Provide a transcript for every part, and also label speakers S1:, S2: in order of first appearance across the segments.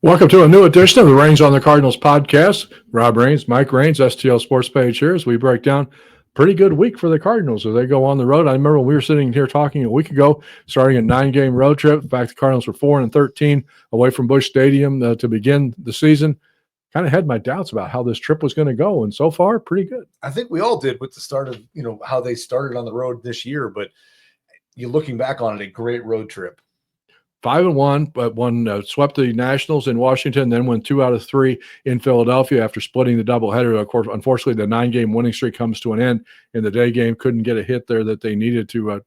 S1: Welcome to a new edition of the Reigns on the Cardinals podcast. Rob Reigns, Mike Reigns, STL Sports Page here as we break down pretty good week for the Cardinals as they go on the road. I remember when we were sitting here talking a week ago, starting a 9-game road trip. In fact, the Cardinals were 4-13 away from Busch Stadium to begin the season. Kind of had my doubts about how this trip was going to go, and so far, pretty good.
S2: I think we all did with the start of, how they started on the road this year, but you're looking back on it, a great road trip.
S1: 5-1, but swept the Nationals in Washington, then won 2 out of 3 in Philadelphia after splitting the doubleheader. Of course, unfortunately, the 9-game winning streak comes to an end in the day game. Couldn't get a hit there that they needed to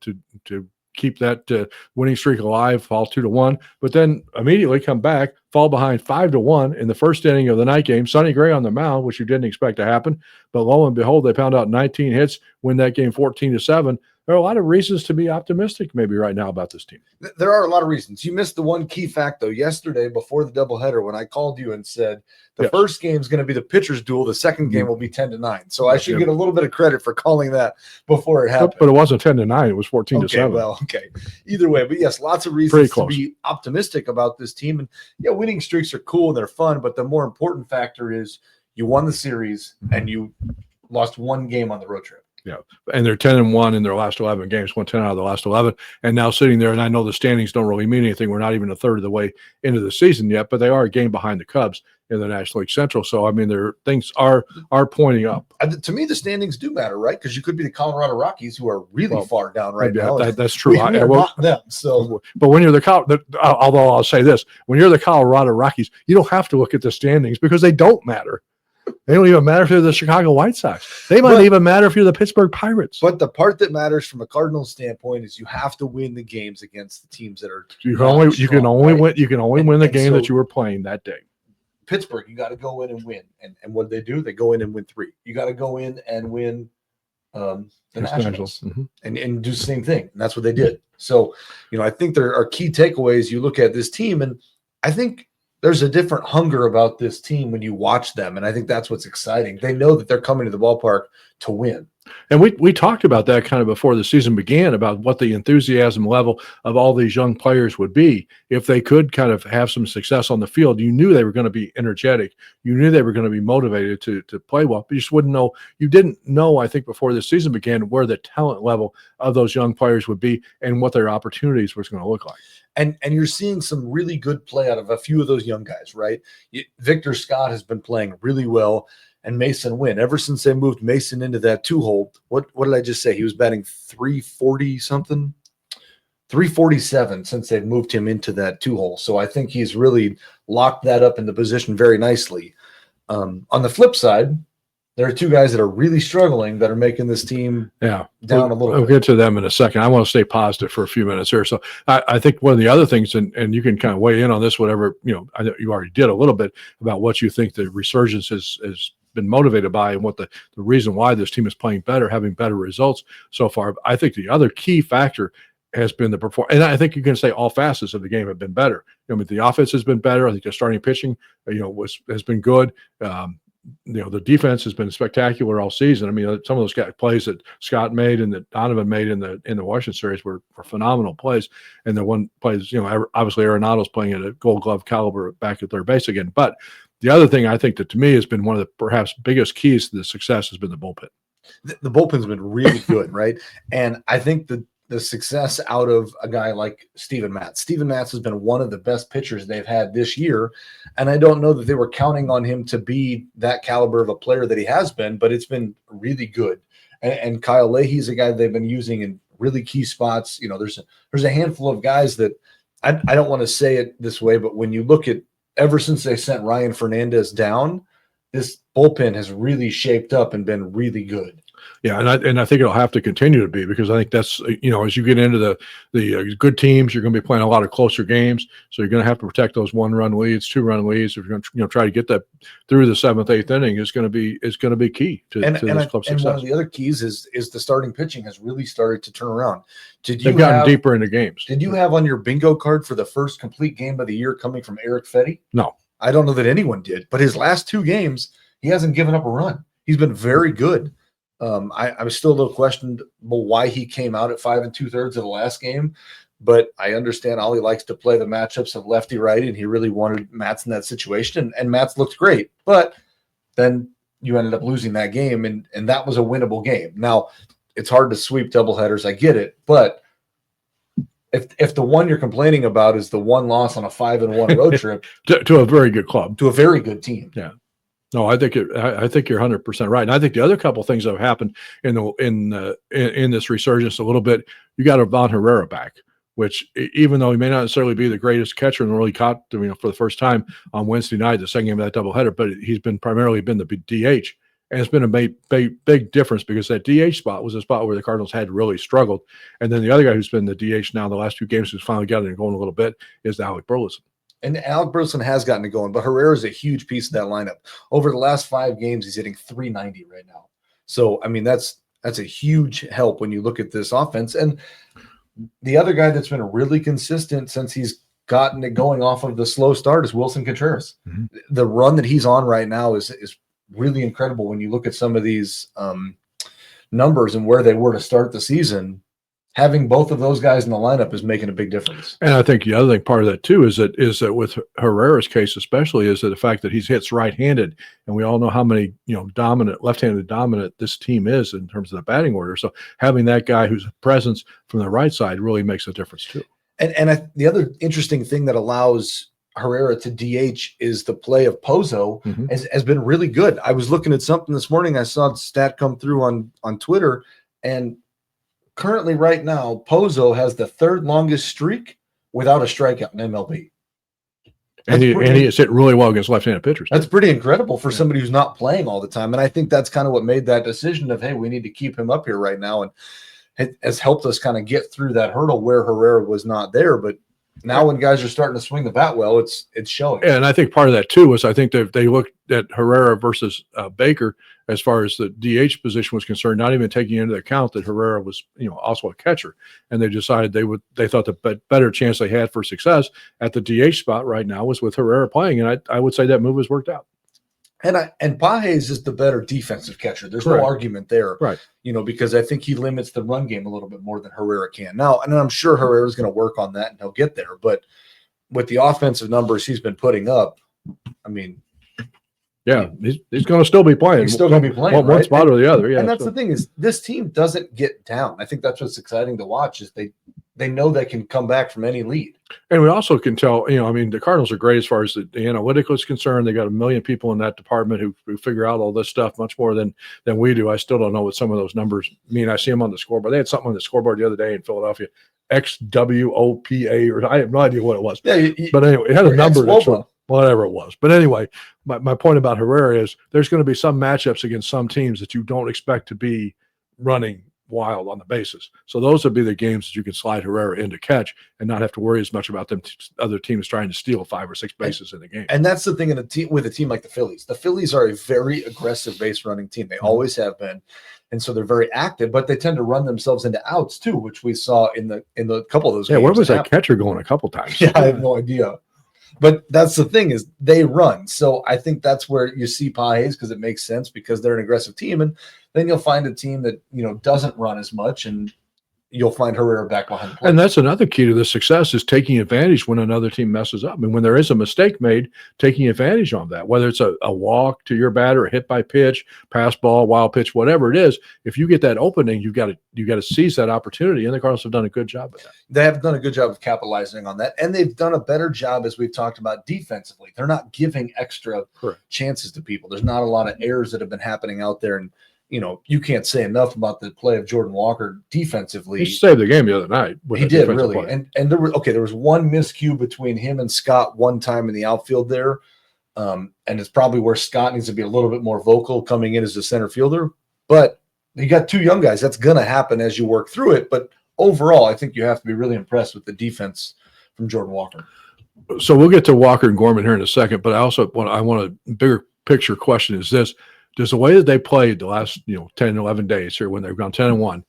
S1: keep that winning streak alive, fall 2-1, but then immediately come back, fall behind 5-1 in the first inning of the night game. Sonny Gray on the mound, which you didn't expect to happen, but lo and behold, they pound out 19 hits, win that game 14-7. There are a lot of reasons to be optimistic maybe right now about this team.
S2: There are a lot of reasons. You missed the one key fact, though, yesterday before the doubleheader when I called you and said the first game is going to be the pitcher's duel. The second game will be 10-9. So I should get a little bit of credit for calling that before it happened.
S1: But it wasn't 10-9. It was 14-7.
S2: Well, okay. Either way. But, yes, lots of reasons to be optimistic about this team. And, winning streaks are cool and they're fun. But the more important factor is you won the series and you lost one game on the road trip.
S1: Yeah, and they're 10-1 in their last 11 games, won 10 out of the last 11, and now sitting there, and I know the standings don't really mean anything. We're not even a third of the way into the season yet, but they are a game behind the Cubs in the National League Central. So, I mean, things are pointing up.
S2: To me, the standings do matter, right? Because you could be the Colorado Rockies, who are really far down right now.
S1: That's true.
S2: Not them. So,
S1: but when you're although I'll say this, when you're the Colorado Rockies, you don't have to look at the standings because they don't matter. They don't even matter if you're the Chicago White Sox. They might even matter if you're the Pittsburgh Pirates.
S2: But the part that matters from a Cardinals standpoint is you have to win the games against the teams that are
S1: you can only win the game that you were playing that day.
S2: Pittsburgh, you got to go in and win. And what do? They go in and win 3. You got to go in and win the Nationals and do the same thing. And that's what they did. So, I think there are key takeaways. You look at this team, and I think there's a different hunger about this team when you watch them, and I think that's what's exciting. They know that they're coming to the ballpark to win.
S1: And we talked about that kind of before the season began, about what the enthusiasm level of all these young players would be if they could kind of have some success on the field. You knew they were going to be energetic. You knew they were going to be motivated to play well, but you just wouldn't know. You didn't know, I think, before the season began where the talent level of those young players would be and what their opportunities was going to look like.
S2: And you're seeing some really good play out of a few of those young guys, right? Victor Scott has been playing really well, and Mason Wynn. Ever since they moved Mason into that 2-hole, what did I just say? He was batting 340-something? 347 since they've moved him into that 2-hole. So I think he's really locked that up in the position very nicely. On the flip side, there are 2 guys that are really struggling that are making this team down a little bit.
S1: We'll get to them in a second. I want to stay positive for a few minutes here. So I think one of the other things, and you can kind of weigh in on this, whatever, I know you already did a little bit about what you think the resurgence has been motivated by and what the reason why this team is playing better, having better results so far. I think the other key factor has been the performance. And I think you can say all facets of the game have been better. The offense has been better. I think the starting pitching, has been good. The defense has been spectacular all season. I mean, some of those plays that Scott made and that Donovan made in the Washington series were phenomenal plays. And the one plays, obviously Arenado's playing at a Gold Glove caliber back at third base again. But the other thing I think that to me has been one of the perhaps biggest keys to the success has been the bullpen.
S2: The bullpen's been really good, right? And I think the success out of a guy like Steven Matz. Steven Matz has been one of the best pitchers they've had this year, and I don't know that they were counting on him to be that caliber of a player that he has been, but it's been really good. And Kyle Leahy's a guy they've been using in really key spots. There's a handful of guys that I don't want to say it this way, but when you look at ever since they sent Ryan Fernandez down, this bullpen has really shaped up and been really good.
S1: Yeah, and I think it'll have to continue to be, because I think that's, as you get into the good teams, you're going to be playing a lot of closer games. So you're going to have to protect those 1-run leads, 2-run leads. If you're going to try to get that through the 7th, 8th inning, is going to be key to this club's success.
S2: And one of the other keys is the starting pitching has really started to turn around.
S1: They've gotten deeper into games.
S2: Did you have on your bingo card for the first complete game of the year coming from Eric Fetty?
S1: No.
S2: I don't know that anyone did, but his last 2 games, he hasn't given up a run. He's been very good. I was still a little questionable why he came out at 5 2/3 of the last game, But I understand Ollie likes to play the matchups of lefty righty, and he really wanted Matz in that situation, and Matz looked great. But then you ended up losing that game, and that was a winnable game. Now, it's hard to sweep doubleheaders. I get it, but if the one you're complaining about is the one loss on a 5-1 road trip
S1: to a very good club,
S2: to a very good team,
S1: yeah. No, I think you're 100% right, and I think the other couple things that have happened in this resurgence a little bit. You got Von Herrera back, which even though he may not necessarily be the greatest catcher in the world, he caught for the first time on Wednesday night, the second game of that doubleheader, but he's been primarily the DH, and it's been a big difference because that DH spot was a spot where the Cardinals had really struggled, and then the other guy who's been the DH now the last 2 games who's finally gotten it going a little bit is Alec Burleson.
S2: And Alec Burleson has gotten it going, but Herrera is a huge piece of that lineup. Over the last 5 games, he's hitting .390 right now. So, I mean, that's a huge help when you look at this offense. And the other guy that's been really consistent since he's gotten it going off of the slow start is Wilson Contreras. Mm-hmm. The run that he's on right now is really incredible when you look at some of these numbers and where they were to start the season. Having both of those guys in the lineup is making a big difference.
S1: And I think the other thing, part of that too, is that with Herrera's case especially, is that the fact that he hits right-handed, and we all know how many left-handed dominant this team is in terms of the batting order. So having that guy who's a presence from the right side really makes a difference too.
S2: And the other interesting thing that allows Herrera to DH is the play of Pozo has been really good. I was looking at something this morning. I saw the stat come through on Twitter, and currently right now, Pozo has the 3rd longest streak without a strikeout in MLB.
S1: And he has hit really well against left-handed pitchers.
S2: That's pretty incredible for somebody who's not playing all the time. And I think that's kind of what made that decision of, hey, we need to keep him up here right now. And it has helped us kind of get through that hurdle where Herrera was not there. But now when guys are starting to swing the bat well, it's showing.
S1: And I think part of that too was I think that they looked at Herrera versus Baker as far as the DH position was concerned, not even taking into account that Herrera was also a catcher, and they decided they thought the better chance they had for success at the DH spot right now was with Herrera playing, and I would say that move has worked out.
S2: And Pages is the better defensive catcher. There's no argument there,
S1: right?
S2: Because I think he limits the run game a little bit more than Herrera can. Now, and I'm sure Herrera's going to work on that and he'll get there. But with the offensive numbers he's been putting up, I mean,
S1: yeah, he's going to still be playing.
S2: He's still going to be playing
S1: one spot or the other. Yeah,
S2: and that's the thing is this team doesn't get down. I think that's what's exciting to watch is they know they can come back from any lead.
S1: And we also can tell, the Cardinals are great as far as the analytical is concerned. They got 1 million people in that department who figure out all this stuff much more than we do. I still don't know what some of those numbers mean. I see them on the scoreboard. They had something on the scoreboard the other day in Philadelphia, XWOPA, or I have no idea what it was.
S2: Yeah,
S1: but anyway, it had a number. Whatever it was. But anyway, my point about Herrera is there's going to be some matchups against some teams that you don't expect to be running wild on the bases. So those would be the games that you can slide Herrera in to catch and not have to worry as much about them other teams trying to steal 5 or 6 bases in the game.
S2: And that's the thing with a team like the Phillies. The Phillies are a very aggressive base running team. They always have been. And so they're very active, but they tend to run themselves into outs too, which we saw in the couple of those games.
S1: Yeah, where was that catcher going a couple times?
S2: Yeah, I have no idea. But that's the thing is they run. So I think that's where you see Pages because it makes sense because they're an aggressive team. And then you'll find a team that, doesn't run as much and you'll find Herrera back behind the plate.
S1: And that's another key to the success is taking advantage when another team messes up. I mean, when there is a mistake made, taking advantage of that, whether it's a walk to your batter, a hit by pitch, pass ball, wild pitch, whatever it is, if you get that opening, you've got to seize that opportunity. And the Cardinals have done a good job of that.
S2: They have done a good job of capitalizing on that. And they've done a better job, as we've talked about, defensively. They're not giving extra chances to people. There's not a lot of errors that have been happening out there. And you can't say enough about the play of Jordan Walker defensively.
S1: He saved the game the other night.
S2: He did, really. Play. And there was one miscue between him and Scott one time in the outfield there. And it's probably where Scott needs to be a little bit more vocal coming in as a center fielder. But you got 2 young guys. That's going to happen as you work through it. But overall, I think you have to be really impressed with the defense from Jordan Walker.
S1: So we'll get to Walker and Gorman here in a second. But I want a bigger picture question is this. Does the way that they played the last 10, 11 days here when they've gone 10-1,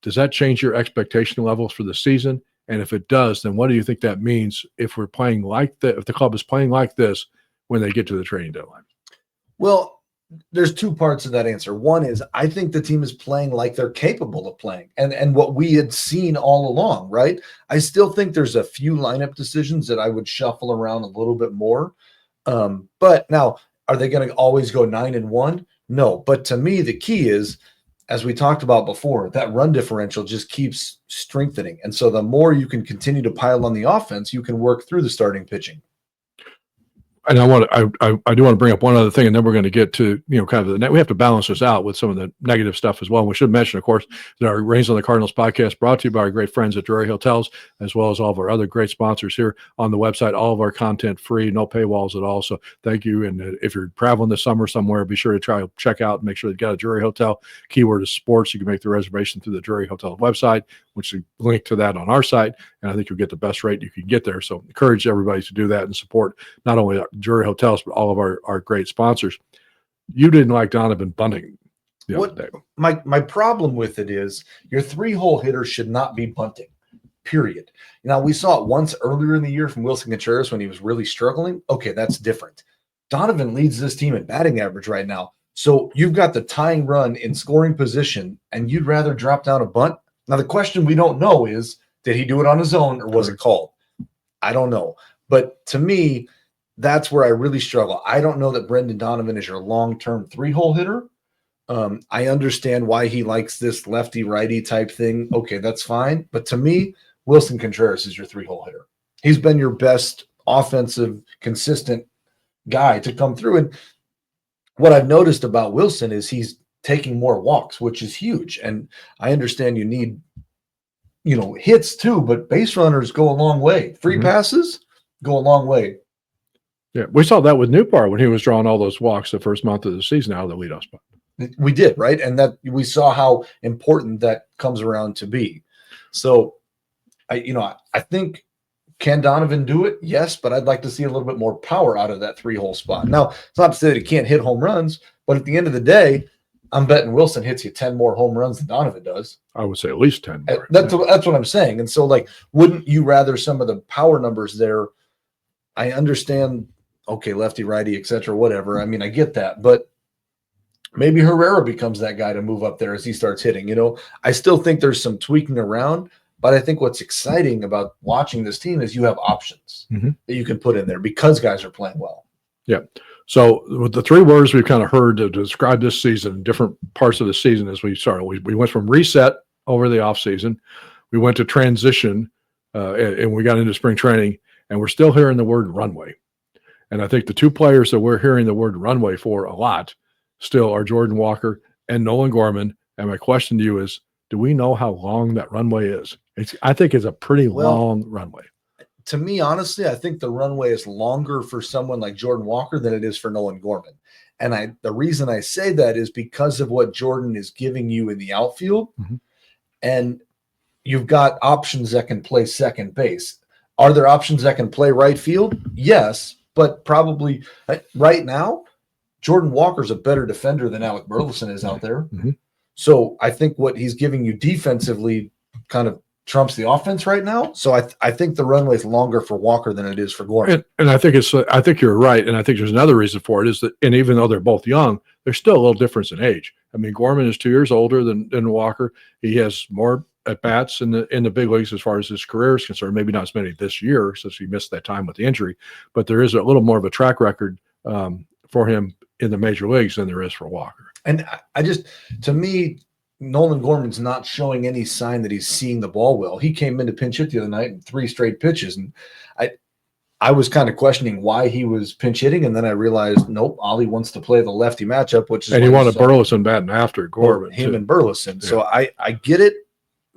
S1: does that change your expectation levels for the season? And if it does, then what do you think that means if we're playing like that, if the club is playing like this when they get to the trading deadline?
S2: Well, there's two parts of that answer. One is I think the team is playing like they're capable of playing, and what we had seen all along, right? I still think there's a few lineup decisions that I would shuffle around a little bit more. But now, are they going to always go 9-1? No. But to me, the key is, as we talked about before, that run differential just keeps strengthening. And so the more you can continue to pile on the offense, you can work through the starting pitching.
S1: And I do want to bring up one other thing, and then we're going to get to, kind of the net. We have to balance this out with some of the negative stuff as well. And we should mention, of course, that our Reigns on the Cardinals podcast brought to you by our great friends at Drury Hotels, as well as all of our other great sponsors here on the website. All of our content free, no paywalls at all. So thank you. And if you're traveling this summer somewhere, be sure to check out and make sure you've got a Drury Hotel. Keyword is sports. You can make the reservation through the Drury Hotel website, which we link to that on our site. And I think you'll get the best rate you can get there. So encourage everybody to do that and support not only Drury Hotels, but all of our great sponsors. You didn't like Donovan bunting the other day.
S2: My problem with it is your 3-hole hitter should not be bunting, period. Now, we saw it once earlier in the year from Wilson Contreras when he was really struggling. Okay, that's different. Donovan leads this team in batting average right now. So you've got the tying run in scoring position, and you'd rather drop down a bunt? Now, the question we don't know is, did he do it on his own or was it called? I don't know. But to me, that's where I really struggle. I don't know that Brendan Donovan is your long-term 3-hole hitter. I understand why he likes this lefty-righty type thing. Okay, that's fine. But to me, Wilson Contreras is your 3-hole hitter. He's been your best offensive, consistent guy to come through. And what I've noticed about Wilson is he's taking more walks, which is huge. And I understand you need, hits too, but base runners go a long way. Free passes go a long way.
S1: Yeah, we saw that with Newbar when he was drawing all those walks the first month of the season out of the leadoff spot.
S2: We did, right? And that we saw how important that comes around to be. So, I think, can Donovan do it? Yes, but I'd like to see a little bit more power out of that 3-hole spot. Now, it's not to say that he can't hit home runs, but at the end of the day, I'm betting Wilson hits you 10 more home runs than Donovan does.
S1: I would say at least 10 more.
S2: That's what I'm saying. And so, wouldn't you rather some of the power numbers there? I understand, okay, lefty, righty, et cetera, whatever. I mean, I get that. But maybe Herrera becomes that guy to move up there as he starts hitting. I still think there's some tweaking around. But I think what's exciting about watching this team is you have options that you can put in there because guys are playing well.
S1: Yeah. So with the 3 words we've kind of heard to describe this season, different parts of the season as we started, we went from reset over the offseason. We went to transition and we got into spring training, and we're still hearing the word runway. And I think the 2 players that we're hearing the word runway for a lot still are Jordan Walker and Nolan Gorman. And my question to you is, do we know how long that runway is? I think it's a pretty long runway.
S2: To me, honestly, I think the runway is longer for someone like Jordan Walker than it is for Nolan Gorman. And the reason I say that is because of what Jordan is giving you in the outfield. And you've got options that can play second base. Are there options that can play right field? Yes, but probably right now, Jordan Walker's a better defender than Alec Burleson is out there. So I think what he's giving you defensively kind of trumps the offense right now. So I think the runway is longer for Walker than it is for Gorman.
S1: And I think you're right. And I think there's another reason for it is that, and even though they're both young, there's still a little difference in age. I mean, Gorman is 2 years older than Walker. He has more at bats in the big leagues as far as his career is concerned. Maybe not as many this year since he missed that time with the injury, but there is a little more of a track record for him in the major leagues than there is for Walker.
S2: And to me, Nolan Gorman's not showing any sign that he's seeing the ball well. He came in to pinch hit the other night in 3 straight pitches. And I was kind of questioning why he was pinch hitting. And then I realized, nope, Ollie wants to play the lefty matchup, which is.
S1: And he wanted Burleson batting after Gorman.
S2: Him and Burleson. Yeah. So I get it,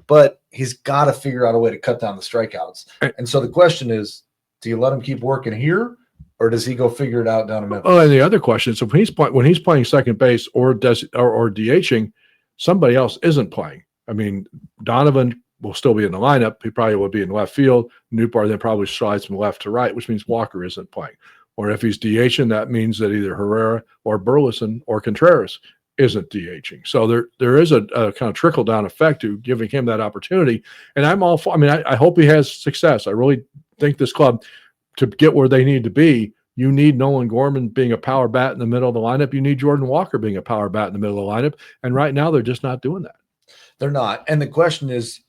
S2: but he's got to figure out a way to cut down the strikeouts. And so the question is, do you let him keep working here? Or does he go figure it out down in Memphis?
S1: Oh, and the other question: so when he's playing second base or DHing, somebody else isn't playing. I mean, Donovan will still be in the lineup. He probably will be in left field. Newbar then probably slides from left to right, which means Walker isn't playing. Or if he's DHing, that means that either Herrera or Burleson or Contreras isn't DHing. So there is a kind of trickle down effect to giving him that opportunity. And I'm all for. I mean, I hope he has success. I really think this club, to get where they need to be, You need Nolan Gorman being a power bat in the middle of the lineup. You need Jordan Walker being a power bat in the middle of the lineup. And right now, they're just not doing that.
S2: They're not. And the question is,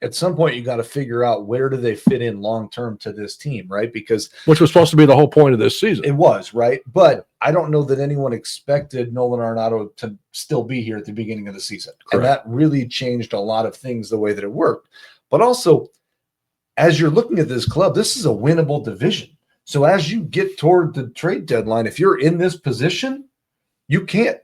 S2: at some point, you got to figure out where do they fit in long term to this team, right? Because
S1: which was supposed to be the whole point of this season.
S2: It was, right? But I don't know that anyone expected Nolan Arenado to still be here at the beginning of the season.
S1: Correct.
S2: And that really changed a lot of things the way that it worked. But also, as you're looking at this club, this is a winnable division. So as you get toward the trade deadline, if you're in this position, you can't,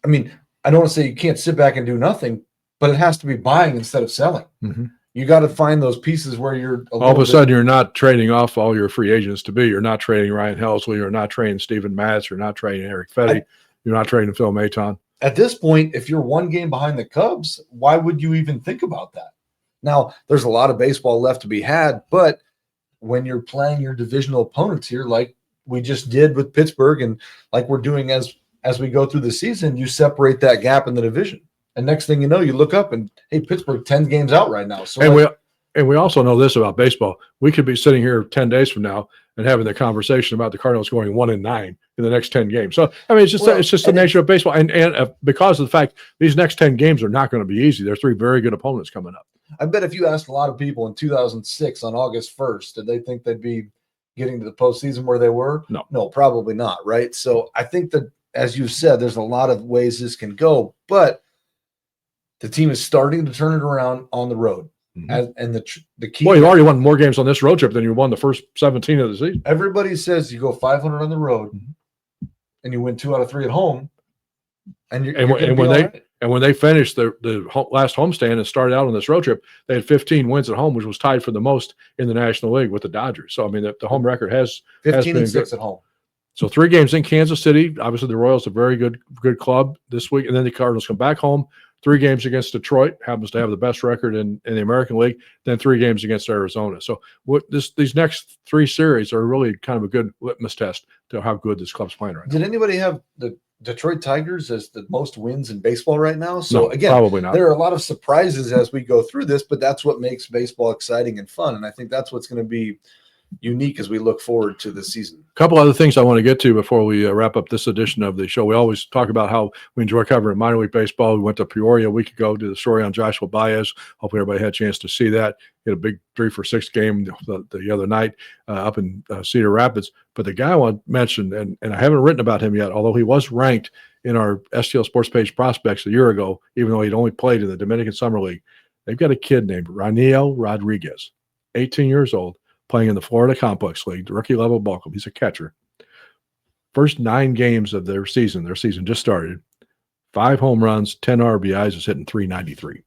S2: I mean, I don't want to say you can't sit back and do nothing, but it has to be buying instead of selling.
S1: Mm-hmm.
S2: You got to find those pieces where you're
S1: all of a sudden you're not trading off all your free agents to be. You're not trading Ryan Helsley. You're not trading Steven Matz. You're not trading Eric Fetty. You're not trading Phil Maton.
S2: At this point, if you're one game behind the Cubs, why would you even think about that? Now, there's a lot of baseball left to be had, but when you're playing your divisional opponents here, like we just did with Pittsburgh and like we're doing as we go through the season, you separate that gap in the division. And next thing you know, you look up and, hey, Pittsburgh 10 games out right now. So
S1: and we also know this about baseball. We could be sitting here 10 days from now and having the conversation about the Cardinals going 1-9 in the next 10 games. So, I mean, it's just the nature of baseball. And because of the fact these next 10 games are not going to be easy, there's 3 very good opponents coming up.
S2: I bet if you asked a lot of people in 2006 on August 1st, did they think they'd be getting to the postseason where they were? No, probably not, right? So I think that, as you said, there's a lot of ways this can go, but the team is starting to turn it around on the road. Mm-hmm. And the key.
S1: Well, you've already won more games on this road trip than you won the first 17 of the season.
S2: Everybody says you go 500 on the road, and you win 2 out of 3 at home,
S1: when they finished the last homestand and started out on this road trip, they had 15 wins at home, which was tied for the most in the National League with the Dodgers. So I mean, the home record has
S2: 15-6 at home.
S1: So 3 games in Kansas City. Obviously, the Royals are a very good club this week, and then the Cardinals come back home. 3 games against Detroit, happens to have the best record in the American League, then 3 games against Arizona. So these next 3 series are really kind of a good litmus test to how good this club's playing right now.
S2: Did anybody have the Detroit Tigers as the most wins in baseball right now? So
S1: no,
S2: again,
S1: probably not.
S2: There are a lot of surprises as we go through this, but that's what makes baseball exciting and fun. And I think that's what's going to be unique as we look forward to the season.
S1: A couple other things I want to get to before we wrap up this edition of the show. We always talk about how we enjoy covering minor league baseball. We went to Peoria a week ago, did a story on Joshua Baez. Hopefully everybody had a chance to see that. He had a big 3-for-6 game the other night up in Cedar Rapids. But the guy I want to mention, and I haven't written about him yet, although he was ranked in our STL Sports Page prospects a year ago, even though he'd only played in the Dominican Summer League. They've got a kid named Raniel Rodriguez, 18 years old, playing in the Florida Complex League, the rookie level ball club. He's a catcher. First 9 games of their season just started. 5 home runs, 10 RBIs, is hitting .393.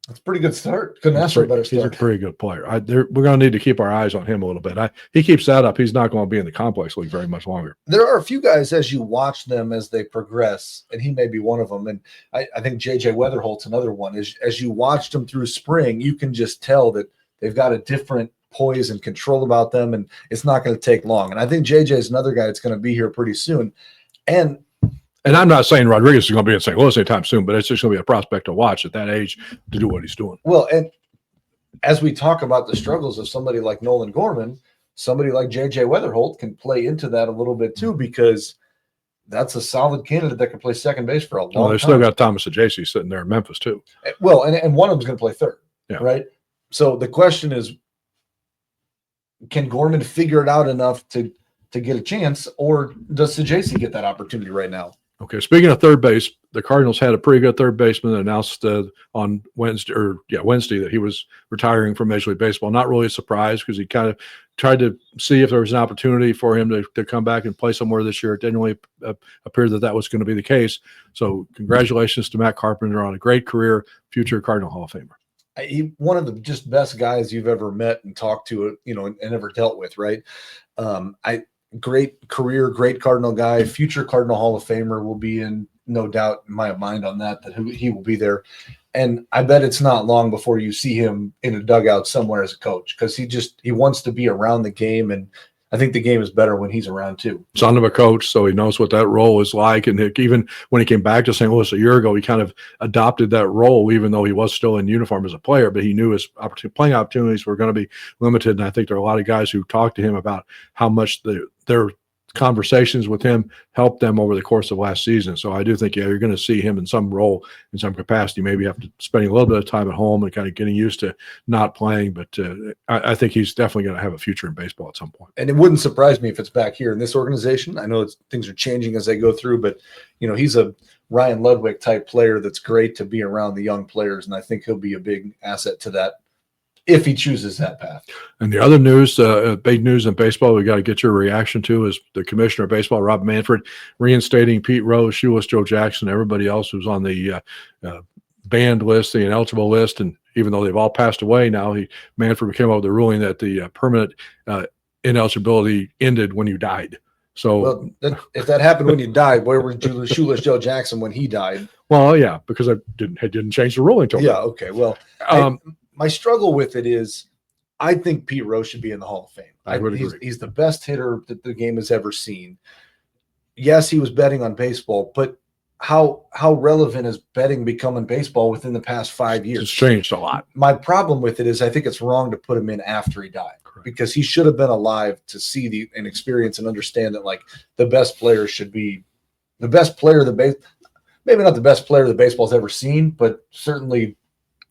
S2: That's a pretty good start. Couldn't ask for a better start.
S1: He's a pretty good player. We're going to need to keep our eyes on him a little bit. He keeps that up, he's not going to be in the Complex League very much longer.
S2: There are a few guys as you watch them as they progress, and he may be one of them. And I think J.J. Weatherholt's another one. As you watched them through spring, you can just tell that they've got a different poise and control about them, and it's not going to take long. And I think JJ is another guy that's going to be here pretty soon. And
S1: I'm not saying Rodriguez is going to be in St. Louis anytime soon, but it's just going to be a prospect to watch at that age to do what he's doing.
S2: Well, and as we talk about the struggles of somebody like Nolan Gorman, somebody like JJ Weatherholt can play into that a little bit too, because that's a solid candidate that can play second base for a long time.
S1: They still got Thomas Ajayci sitting there in Memphis too.
S2: Well, and one of them's going to play third, right? So the question is, can Gorman figure it out enough to get a chance, or does Sajasi get that opportunity right now?
S1: Okay, speaking of third base, the Cardinals had a pretty good third baseman that announced on Wednesday that he was retiring from Major League Baseball. Not really a surprise, because he kind of tried to see if there was an opportunity for him to come back and play somewhere this year. It didn't really appear that was going to be the case. So congratulations to Matt Carpenter on a great career, future Cardinal Hall of Famer.
S2: One of the just best guys you've ever met and talked to, and ever dealt with, right? Great career, great Cardinal guy, future Cardinal Hall of Famer, will be in no doubt in my mind on that he will be there. And I bet it's not long before you see him in a dugout somewhere as a coach, because he wants to be around the game, and I think the game is better when he's around too.
S1: Son of a coach, so he knows what that role is like. And even when he came back to St. Louis a year ago, he kind of adopted that role, even though he was still in uniform as a player. But he knew his playing opportunities were going to be limited. And I think there are a lot of guys who talked to him about how much they're conversations with him helped them over the course of last season. So I do think, yeah, you're going to see him in some role, in some capacity, maybe after spending a little bit of time at home and kind of getting used to not playing. But I think he's definitely going to have a future in baseball at some point.
S2: And it wouldn't surprise me if it's back here in this organization. I know things are changing as they go through, but he's a Ryan Ludwig type player that's great to be around the young players, and I think he'll be a big asset to that if he chooses that path.
S1: And the other news, big news in baseball, we got to get your reaction to is the commissioner of baseball, Rob Manfred, reinstating Pete Rose, Shoeless Joe Jackson, everybody else who's on the banned list, the ineligible list. And even though they've all passed away now, Manfred came up with a ruling that the permanent ineligibility ended when you died. So
S2: if that happened when you died, where was Shoeless Joe Jackson when he died?
S1: Well, yeah, because I didn't change the ruling till
S2: yeah. Okay. Well, my struggle with it is I think Pete Rose should be in the Hall of Fame.
S1: I would agree.
S2: He's the best hitter that the game has ever seen. Yes, he was betting on baseball, but how relevant has betting become in baseball within the past 5 years?
S1: It's changed a lot.
S2: My problem with it is I think it's wrong to put him in after he died. Correct. Because he should have been alive to see and experience and understand that like the best player should be the best player maybe not the best player that baseball's ever seen, but certainly.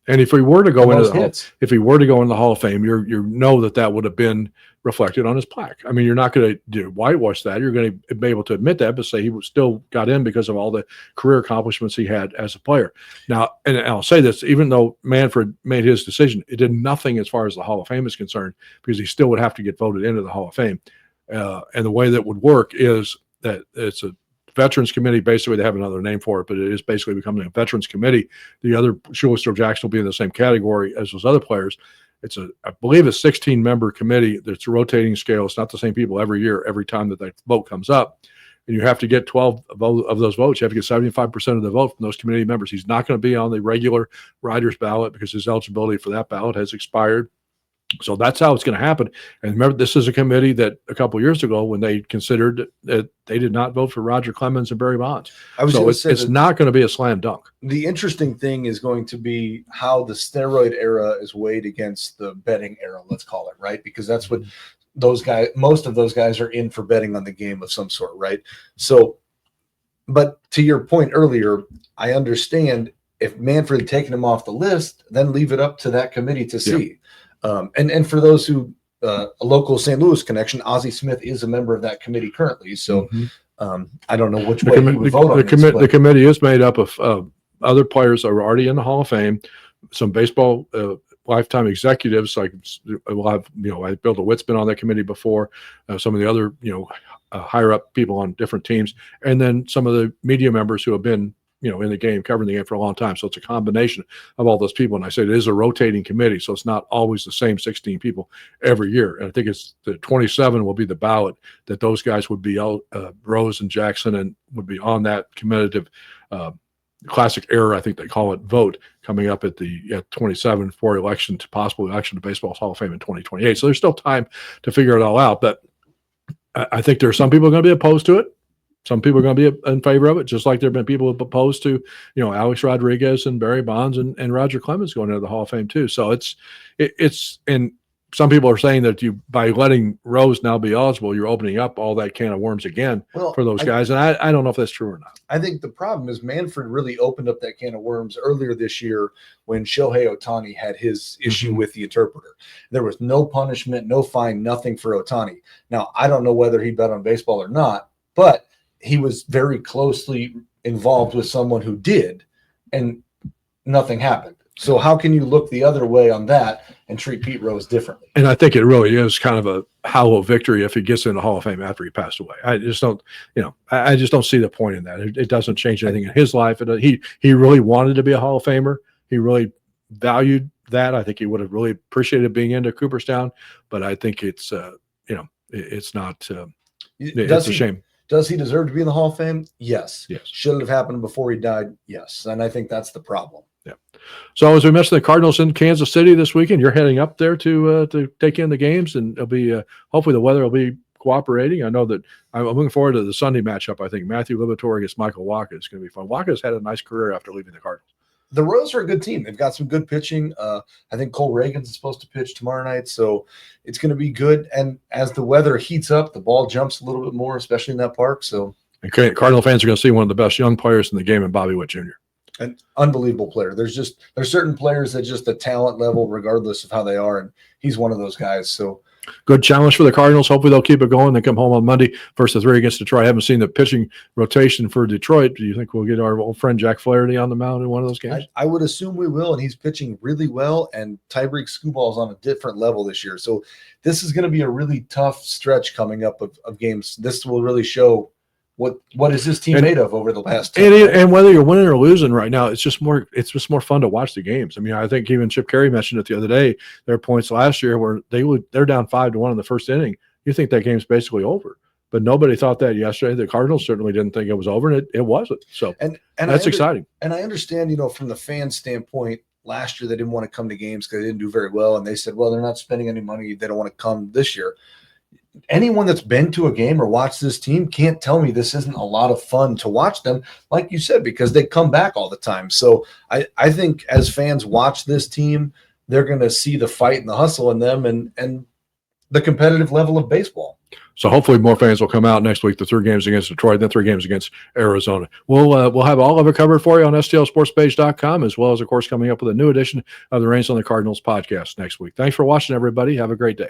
S1: And if he were to go into the Hall of Fame, you know that would have been reflected on his plaque. I mean, you're not going to whitewash that. You're going to be able to admit that, but say he still got in because of all the career accomplishments he had as a player. Now, and I'll say this, even though Manfred made his decision, it did nothing as far as the Hall of Fame is concerned, because he still would have to get voted into the Hall of Fame. And the way that would work is that it's a Veterans Committee. Basically, they have another name for it, but it is basically becoming a Veterans Committee. The other Shoeless Joe Jackson will be in the same category as those other players. It's I believe, a 16-member committee that's a rotating scale. It's not the same people every year, every time that vote comes up. And you have to get 12 of those votes. You have to get 75% of the vote from those committee members. He's not going to be on the regular writer's ballot because his eligibility for that ballot has expired. So that's how it's going to happen. And remember, this is a committee that a couple of years ago, when they considered that, they did not vote for Roger Clemens and Barry Bonds. So it's not going to be a slam dunk.
S2: The interesting thing is going to be how the steroid era is weighed against the betting era, let's call it, right? Because that's what most of those guys are in for betting on the game of some sort, right? So, but to your point earlier, I understand if Manfred had taken him off the list, then leave it up to that committee to see. Yeah. And for those who a local St. Louis connection, Ozzie Smith is a member of that committee currently. So I don't know which way he would vote on this.
S1: The committee is made up of other players that are already in the Hall of Fame, some baseball lifetime executives, like we'll have, Bill DeWitt's been on that committee before, some of the other, higher up people on different teams, and then some of the media members who have been in the game, covering the game for a long time. So it's a combination of all those people. And I said it is a rotating committee, so it's not always the same 16 people every year. And I think it's the 27 will be the ballot that those guys would be Rose and Jackson, and would be on that commutative classic era, I think they call it, vote coming up at 27 for possible election to Baseball's Hall of Fame in 2028. So there's still time to figure it all out. But I think there are some people going to be opposed to it. Some people are going to be in favor of it, just like there have been people opposed to, Alex Rodriguez and Barry Bonds and Roger Clemens going into the Hall of Fame too. So it's, and some people are saying that by letting Rose now be eligible, you're opening up all that can of worms again for those guys. And I don't know if that's true or not.
S2: I think the problem is Manfred really opened up that can of worms earlier this year when Shohei Ohtani had his issue with the interpreter. There was no punishment, no fine, nothing for Ohtani. Now, I don't know whether he bet on baseball or not, but he was very closely involved with someone who did, and nothing happened. So how can you look the other way on that and treat Pete Rose differently?
S1: And I think it really is kind of a hollow victory if he gets in the Hall of Fame after he passed away. I just don't, I just don't see the point in that. It doesn't change anything in his life. He really wanted to be a Hall of Famer. He really valued that. I think he would have really appreciated being into Cooperstown, but I think it's, it's not, it's a shame.
S2: Does he deserve to be in the Hall of Fame? Yes.
S1: Yes.
S2: Should it have happened before he died? Yes. And I think that's the problem.
S1: Yeah. So as we mentioned, the Cardinals in Kansas City this weekend. You're heading up there to take in the games, and it'll be hopefully the weather will be cooperating. I know that I'm looking forward to the Sunday matchup. I think Matthew Liberatore against Michael Wacha is going to be fun. Wacha's had a nice career after leaving the Cardinals.
S2: the Royals are a good team. They've got some good pitching. I think Cole Reagan's supposed to pitch tomorrow night, so it's going to be good. And as the weather heats up, the ball jumps a little bit more, especially in that park. So,
S1: and Cardinal fans are going to see one of the best young players in the game in Bobby Witt Jr.
S2: An unbelievable player. There's certain players that just the talent level, regardless of how they are, and he's one of those guys. So.
S1: Good challenge for the Cardinals. Hopefully they'll keep it going. They come home on Monday, first of 3 against Detroit. I haven't seen the pitching rotation for Detroit. Do you think we'll get our old friend Jack Flaherty on the mound in one of those games?
S2: I would assume we will, and he's pitching really well, and Tyreek Skubal is on a different level this year. So this is going to be a really tough stretch coming up of games. This will really show what is this team made of over the last 10 years.
S1: And whether you're winning or losing right now, it's just more fun to watch the games. I mean, I think even Chip Carey mentioned it the other day. There are points last year where they're down 5-1 in the first inning. You think that game's basically over, but nobody thought that yesterday. The Cardinals certainly didn't think it was over, and it wasn't. So
S2: and
S1: that's exciting.
S2: And I understand, from the fan standpoint, last year they didn't want to come to games because they didn't do very well, and they said, well, they're not spending any money. They don't want to come this year. Anyone that's been to a game or watched this team can't tell me this isn't a lot of fun to watch them, like you said, because they come back all the time. So I think as fans watch this team, they're going to see the fight and the hustle in them and the competitive level of baseball.
S1: So hopefully more fans will come out next week. The 3 games against Detroit, then 3 games against Arizona. We'll have all of it covered for you on STLSportsPage.com, as well as, of course, coming up with a new edition of the Reins on the Cardinals podcast next week. Thanks for watching, everybody. Have a great day.